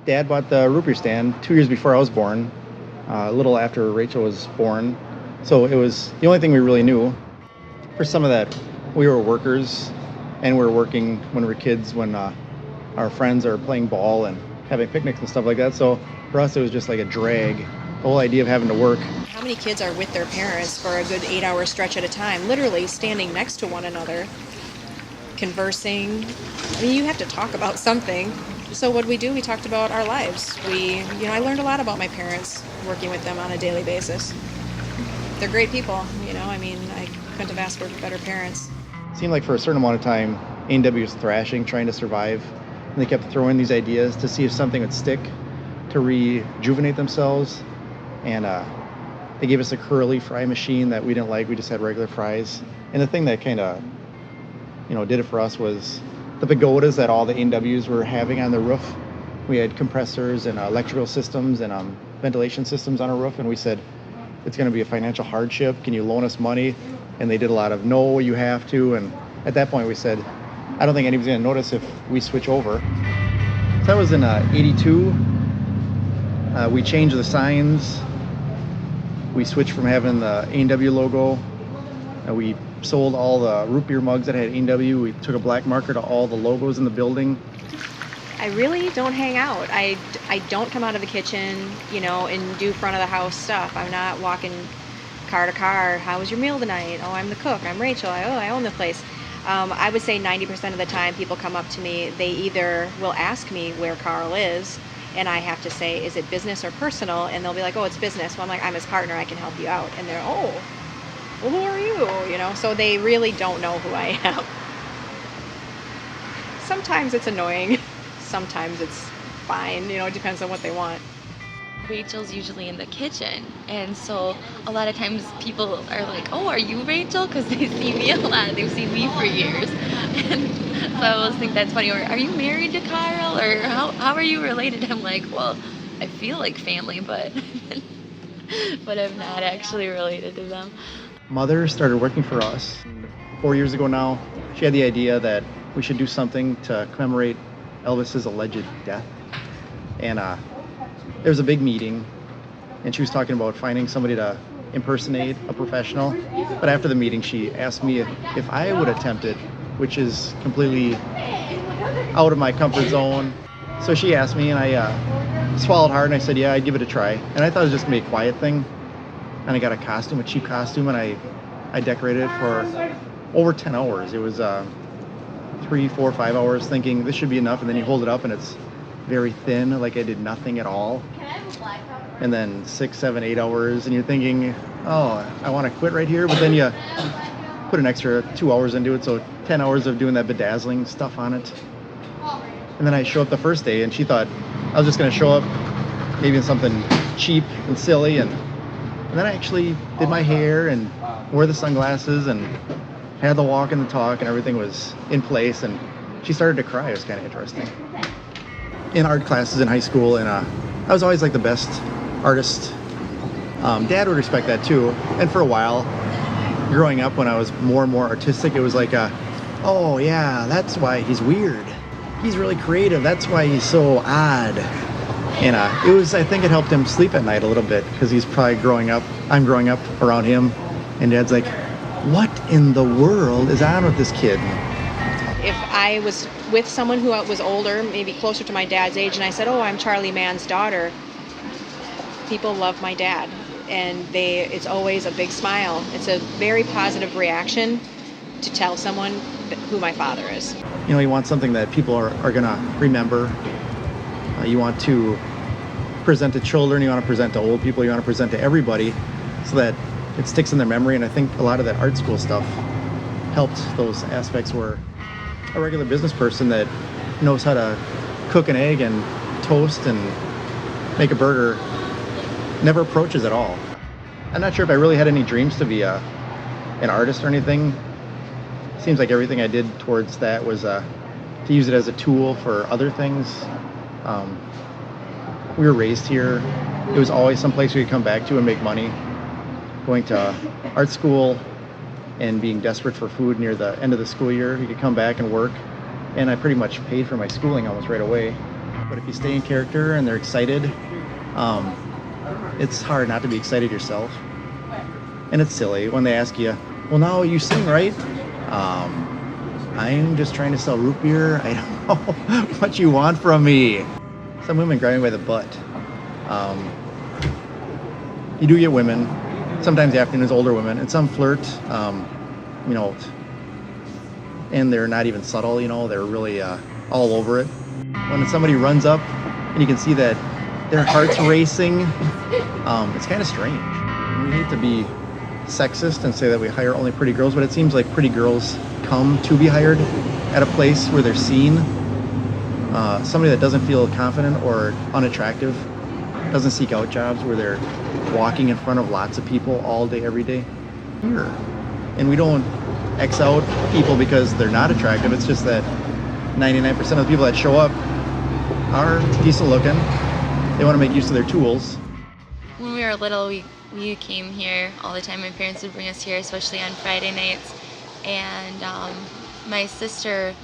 Dad bought the root beer stand 2 years before I was born, a little after Rachel was born. So it was the only thing we really knew. For some of that, we were workers, and we were working when we were kids, when our friends are playing ball and having picnics and stuff like that. So for us, it was just like a drag. The whole idea of having to work. How many kids are with their parents for a good 8-hour stretch at a time, literally standing next to one another, conversing? I mean, you have to talk about something. So what we do, we talked about our lives. I learned a lot about my parents working with them on a daily basis. They're great people, I couldn't have asked for better parents. It seemed like for a certain amount of time, A&W was thrashing, trying to survive. And they kept throwing these ideas to see if something would stick, to rejuvenate themselves. And they gave us a curly fry machine that we didn't like. We just had regular fries. And the thing that kind of, did it for us was the pagodas that all the A&Ws were having on their roof. We had compressors and electrical systems and ventilation systems on our roof. And we said, it's going to be a financial hardship. Can you loan us money? And they did a lot of, no, you have to. And at that point we said, I don't think anybody's going to notice if we switch over. So that was in 82. We changed the signs. We switched from having the A&W logo. We sold all the root beer mugs that had A&W. We took a black marker to all the logos in the building. I really don't hang out. I don't come out of the kitchen, and do front of the house stuff. I'm not walking car to car. How was your meal tonight? Oh, I'm the cook. I'm Rachel. I own the place. I would say 90% of the time people come up to me, they either will ask me where Carl is, and I have to say, is it business or personal? And they'll be like, oh, it's business. Well, I'm like, I'm his partner. I can help you out. And they're, oh, well, who are you? So they really don't know who I am. Sometimes it's annoying. Sometimes it's fine. It depends on what they want. Rachel's usually in the kitchen, and so a lot of times people are like, oh, are you Rachel? Because they see me a lot. They've seen me for years. And so I always think that's funny. Or, are you married to Carl? Or how are you related? I'm like, well, I feel like family, but I'm not actually related to them. Mother started working for us 4 years ago now. She had the idea that we should do something to commemorate Elvis's alleged death. And there was a big meeting, and she was talking about finding somebody to impersonate a professional. But after the meeting, she asked me if I would attempt it, which is completely out of my comfort zone. So she asked me, and I swallowed hard, and I said, yeah, I'd give it a try. And I thought it was just gonna be a quiet thing. And I got a costume, a cheap costume, and I decorated it for over 10 hours. It was 3, 4, 5 hours thinking this should be enough, and then you hold it up and it's very thin, like I did nothing at all. And then 6, 7, 8 hours, and you're thinking, oh, I want to quit right here, but then you put an extra 2 hours into it, so 10 hours of doing that bedazzling stuff on it. And then I show up the first day, and she thought I was just going to show up maybe in something cheap and silly, and then I actually did my hair and wore the sunglasses and had the walk and the talk, and everything was in place, and she started to cry. It was kind of interesting. In art classes in high school, and I was always like the best artist. Dad would respect that too. And for a while, growing up, when I was more and more artistic, it was like, oh yeah, that's why he's weird. He's really creative. That's why he's so odd. And I think it helped him sleep at night a little bit, because he's probably I'm growing up around him, and Dad's like, what in the world is on with this kid? If I was with someone who was older, maybe closer to my dad's age, and I said, oh, I'm Charlie Mann's daughter, people love my dad, and it's always a big smile. It's a very positive reaction to tell someone who my father is. You want something that people are going to remember. You want to present to children, you want to present to old people, you want to present to everybody, so that it sticks in their memory. And I think a lot of that art school stuff helped those aspects, where a regular business person that knows how to cook an egg and toast and make a burger never approaches at all. I'm not sure if I really had any dreams to be an artist or anything. Seems like everything I did towards that was to use it as a tool for other things. We were raised here. It was always someplace we could come back to and make money. Going to art school and being desperate for food near the end of the school year, you could come back and work. And I pretty much paid for my schooling almost right away. But if you stay in character and they're excited, it's hard not to be excited yourself. And it's silly when they ask you, well, now you sing, right? I'm just trying to sell root beer. I don't know what you want from me. Some women grab me by the butt. You do get women, sometimes afternoons, older women, and some flirt, you know, and they're not even subtle, you know, they're really all over it. When somebody runs up and you can see that their heart's racing, it's kind of strange. We hate to be sexist and say that we hire only pretty girls, but it seems like pretty girls come to be hired at a place where they're seen. Somebody that doesn't feel confident or unattractive doesn't seek out jobs where they're walking in front of lots of people all day, every day. Here. And we don't X out people because they're not attractive. It's just that 99% of the people that show up are decent looking. They want to make use of their tools. When we were little, we came here all the time. My parents would bring us here, especially on Friday nights. And my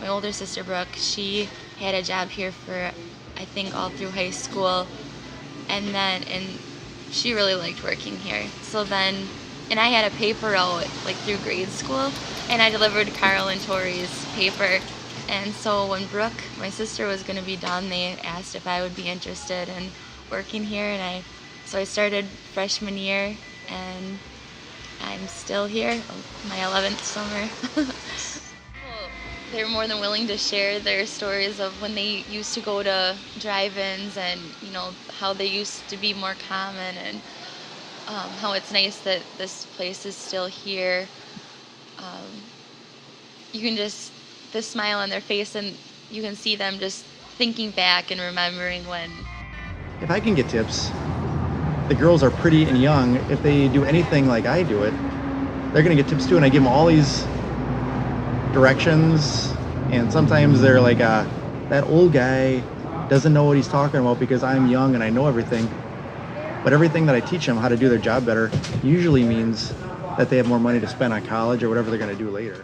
older sister Brooke, she had a job here for, I think, all through high school. And she really liked working here. So then, and I had a paper route like through grade school, and I delivered Carl and Tori's paper. And so when Brooke, my sister, was going to be done, they asked if I would be interested in working here, and so I started freshman year, and I'm still here, my 11th summer. They're more than willing to share their stories of when they used to go to drive-ins, and you know how they used to be more common, and how it's nice that this place is still here. You can just the smile on their face, and you can see them just thinking back and remembering when. If I can get tips, the girls are pretty and young. If they do anything like I do it, they're gonna get tips too, and I give them all these directions, and sometimes they're like, that old guy doesn't know what he's talking about because I'm young and I know everything. But everything that I teach them how to do their job better usually means that they have more money to spend on college or whatever they're gonna do later.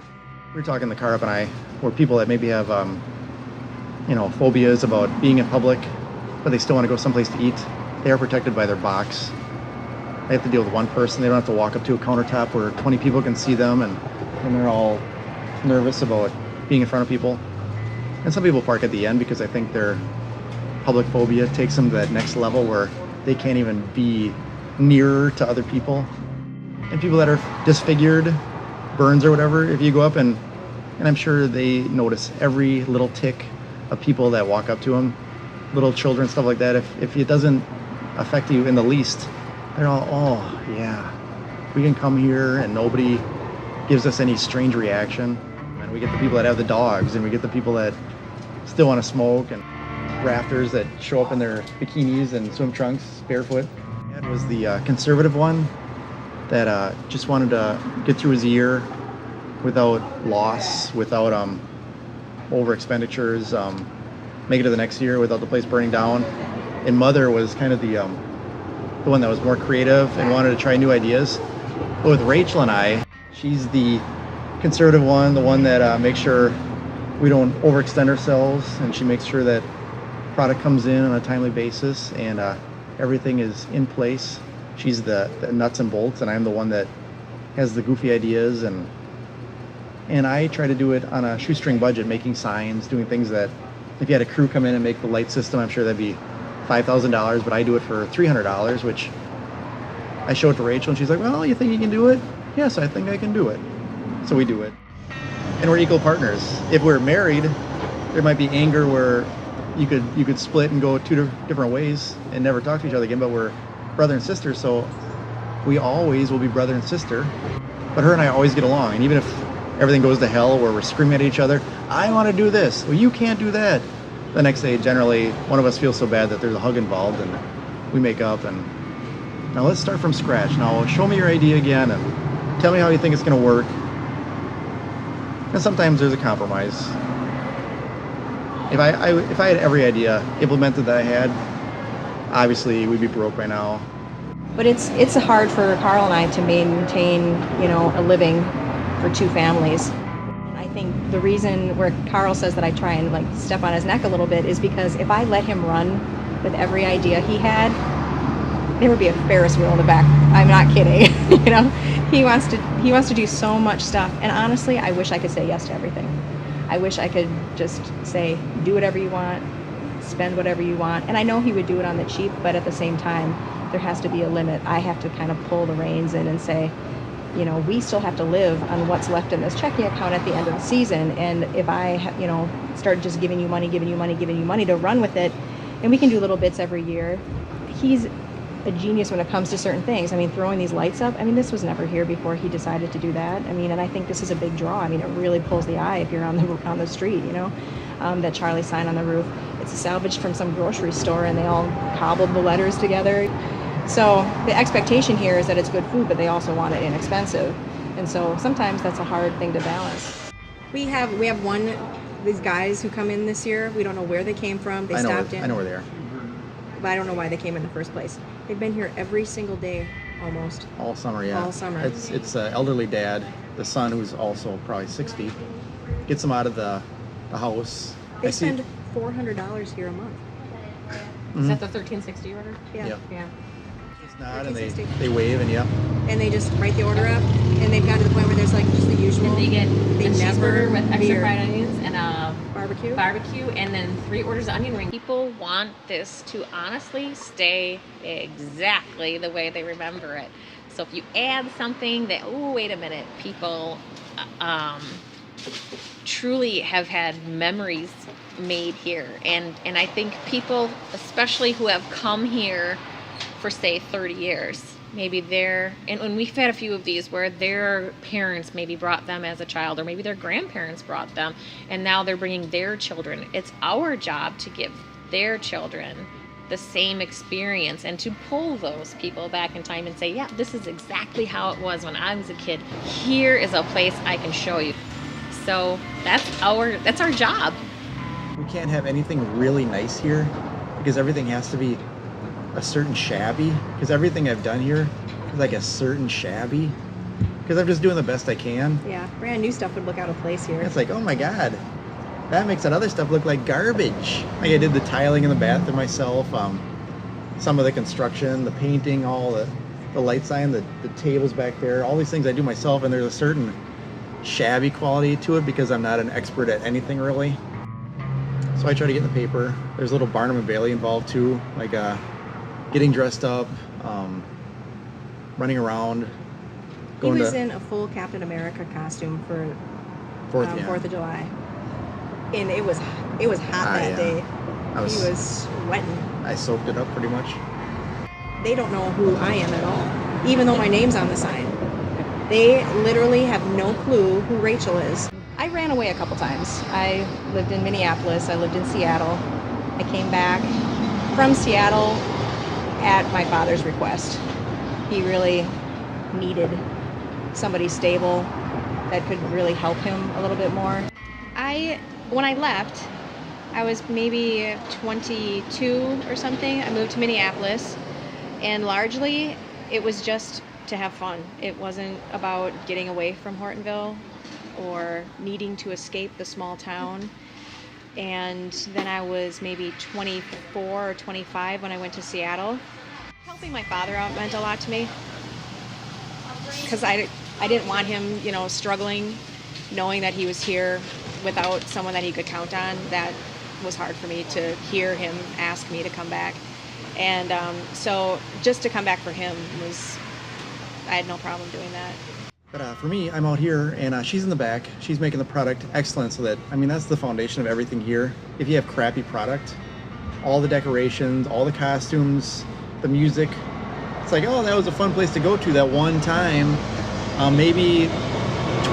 We were talking, the car up and I, were people that maybe have, you know, phobias about being in public, but they still want to go someplace to eat. They are protected by their box. They have to deal with one person. They don't have to walk up to a countertop where 20 people can see them, and they're all nervous about being in front of people. And some people park at the end because I think their public phobia takes them to that next level where they can't even be nearer to other people. And people that are disfigured, burns or whatever, if you go up and I'm sure they notice every little tick of people that walk up to them, little children, stuff like that. If it doesn't affect you in the least, they're all, oh yeah, we can come here and nobody gives us any strange reaction. And we get the people that have the dogs, and we get the people that still want to smoke, and rafters that show up in their bikinis and swim trunks, barefoot. Dad was the conservative one that just wanted to get through his year without loss, without over expenditures, make it to the next year without the place burning down. And Mother was kind of the one that was more creative and wanted to try new ideas. But with Rachel and I, she's the conservative one, the one that makes sure we don't overextend ourselves, and she makes sure that product comes in on a timely basis and everything is in place. She's the nuts and bolts, and I'm the one that has the goofy ideas, and I try to do it on a shoestring budget, making signs, doing things that if you had a crew come in and make the light system, I'm sure that'd be $5,000, but I do it for $300, which I show it to Rachel, and she's like, well, you think you can do it? Yes, I think I can do it. So we do it. And we're equal partners. If we're married, there might be anger where you could split and go two different ways and never talk to each other again, but we're brother and sister, so we always will be brother and sister. But her and I always get along, and even if everything goes to hell where we're screaming at each other, I want to do this, well, you can't do that. The next day, generally, one of us feels so bad that there's a hug involved, and we make up, and now let's start from scratch. Now show me your idea again, and tell me how you think it's going to work. And sometimes there's a compromise. If I had every idea implemented that I had, obviously we'd be broke by now. But it's hard for Carl and I to maintain, a living for two families. I think the reason where Carl says that I try and like step on his neck a little bit is because if I let him run with every idea he had, there would be a Ferris wheel in the back. I'm not kidding. You know, he wants to do so much stuff, and honestly, I wish I could say yes to everything. I wish I could just say, do whatever you want, spend whatever you want. And I know he would do it on the cheap, but at the same time, there has to be a limit. I have to kind of pull the reins in and say, you know, we still have to live on what's left in this checking account at the end of the season. And if I, you know, start just giving you money to run with it, and we can do little bits every year. He's a genius when it comes to certain things. I mean, throwing these lights up, I mean, this was never here before he decided to do that. I mean, and I think this is a big draw. I mean, it really pulls the eye if you're on the street, you know, that Charlie sign on the roof. It's salvaged from some grocery store, and they all cobbled the letters together. So the expectation here is that it's good food, but they also want it inexpensive. And so sometimes that's a hard thing to balance. We have these guys who come in this year. We don't know where they came from. They stopped in. I know where they are. But I don't know why they came in the first place. They've been here every single day, almost. All summer, yeah. All summer. It's an elderly dad, the son who's also probably 60, gets them out of the house. They spend $400 here a month. Is that the 1360 order? Yeah. Yep. Yeah. Nod and they wave and And they just write the order up, and they've got to the point where there's like just the usual. And they get a cheeseburger with extra beer. fried onions and a Barbecue, and then 3 orders of onion rings. People want this to honestly stay exactly the way they remember it. So if you add something that, oh, wait a minute, people truly have had memories made here. And I think people, especially who have come here for, say, 30 years, maybe and we've had a few of these where their parents maybe brought them as a child, or maybe their grandparents brought them, and now they're bringing their children. It's our job to give their children the same experience and to pull those people back in time and say, yeah, this is exactly how it was when I was a kid. Here is a place I can show you. So that's our job. We can't have anything really nice here because everything has to be a certain shabby, because everything I've done here is like a certain shabby, because I'm just doing the best I can. Yeah, brand new stuff would look out of place here. It's like, oh my god, that makes that other stuff look like garbage. Like I did the tiling in the bathroom myself, some of the construction, the painting, all the light sign, the tables back there, all these things I do myself, and there's a certain shabby quality to it because I'm not an expert at anything really. So I try to get in the paper. There's a little Barnum and Bailey involved too, like getting dressed up, running around. He was in a full Captain America costume for 4th of July, and it was hot that day. He was sweating. I soaked it up pretty much. They don't know who I am at all, even though my name's on the sign. They literally have no clue who Rachel is. I ran away a couple times. I lived in Minneapolis. I lived in Seattle. I came back from Seattle at my father's request. He really needed somebody stable that could really help him a little bit more. When I left, I was maybe 22 or something. I moved to Minneapolis, and largely it was just to have fun. It wasn't about getting away from Hortonville or needing to escape the small town. And then I was maybe 24 or 25 when I went to Seattle. Helping my father out meant a lot to me, because I didn't want him, you know, struggling, knowing that he was here without someone that he could count on. That was hard for me to hear him ask me to come back. And so just to come back for him I had no problem doing that. But for me, I'm out here, and she's in the back. She's making the product excellent, so that, I mean, that's the foundation of everything here. If you have crappy product, all the decorations, all the costumes, the music, it's like, oh, that was a fun place to go to that one time. Maybe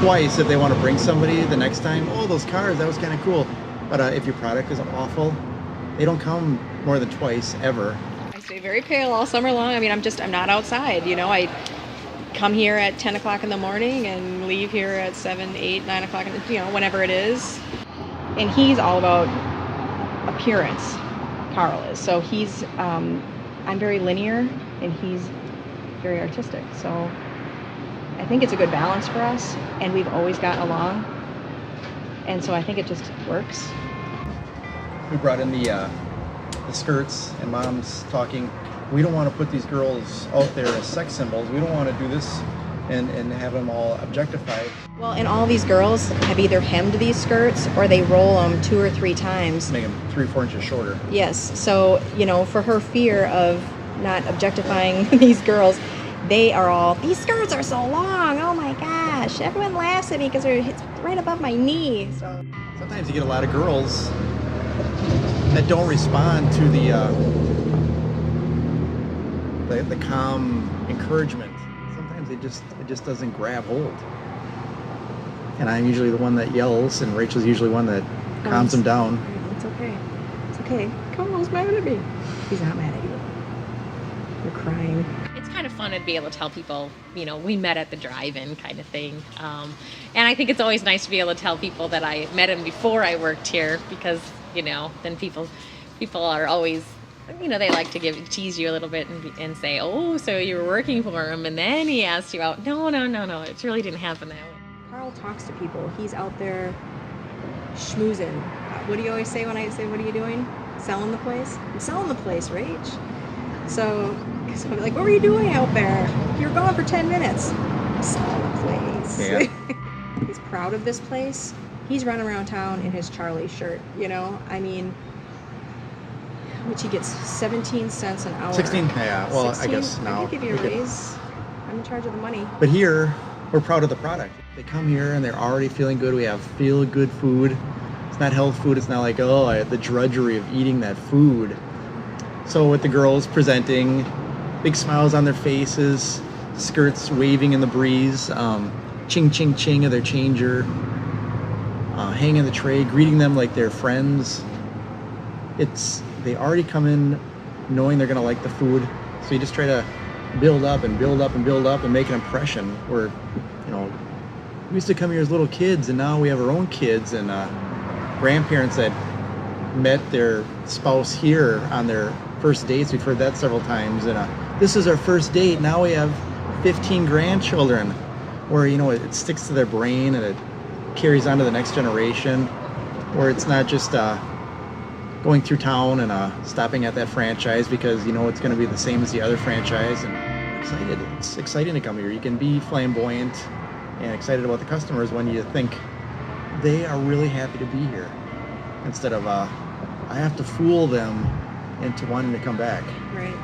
twice if they want to bring somebody the next time. Oh, those cars, that was kind of cool. But if your product is awful, they don't come more than twice, ever. I stay very pale all summer long. I mean, I'm not outside, you know. I come here at 10 o'clock in the morning and leave here at 7, 8, 9 o'clock, you know, whenever it is. And he's all about appearance, Carl is. So he's, I'm very linear and he's very artistic. So I think it's a good balance for us, and we've always gotten along. And so I think it just works. We brought in the skirts, and Mom's talking, we don't want to put these girls out there as sex symbols. We don't want to do this and have them all objectified. Well, and all these girls have either hemmed these skirts or they roll them 2 or 3 times. Make them 3 or 4 inches shorter. Yes, so, for her fear of not objectifying these girls, they are all, these skirts are so long, oh my gosh, everyone laughs at me because it's right above my knee. So Sometimes you get a lot of girls that don't respond to the calm encouragement. Sometimes it just doesn't grab hold. And I'm usually the one that yells, and Rachel's usually one that calms them down. It's okay. It's okay. Carl's mad at me. He's not mad at you. You're crying. It's kind of fun to be able to tell people, we met at the drive-in kind of thing. And I think it's always nice to be able to tell people that I met him before I worked here because, then people are always, they like to tease you a little bit and say, oh, so you were working for him and then he asked you out. No, it really didn't happen that way. Carl talks to people. He's out there schmoozing. What do you always say when I say, what are you doing? Selling the place? I'm selling the place, Rach. So I'm like, what were you doing out there? You were gone for 10 minutes. I'm selling the place. Yeah. He's proud of this place. He's running around town in his Charlie shirt, which he gets 17 cents an hour. 16, yeah, well, 16? I guess now. I could give you a raise. I'm in charge of the money. But here, we're proud of the product. They come here and they're already feeling good. We have feel-good food. It's not health food. It's not like, I have the drudgery of eating that food. So with the girls presenting, big smiles on their faces, skirts waving in the breeze, ching, ching, ching of their changer, hanging the tray, greeting them like they're friends. They already come in knowing they're going to like the food. So you just try to build up and build up and build up and make an impression where, we used to come here as little kids and now we have our own kids and grandparents that met their spouse here on their first dates. We've heard that several times. And this is our first date. Now we have 15 grandchildren where, it sticks to their brain and it carries on to the next generation, where it's not just going through town and stopping at that franchise because it's going to be the same as the other franchise. And I'm excited. It's exciting to come here. You can be flamboyant and excited about the customers when you think they are really happy to be here, instead of I have to fool them into wanting to come back. Right.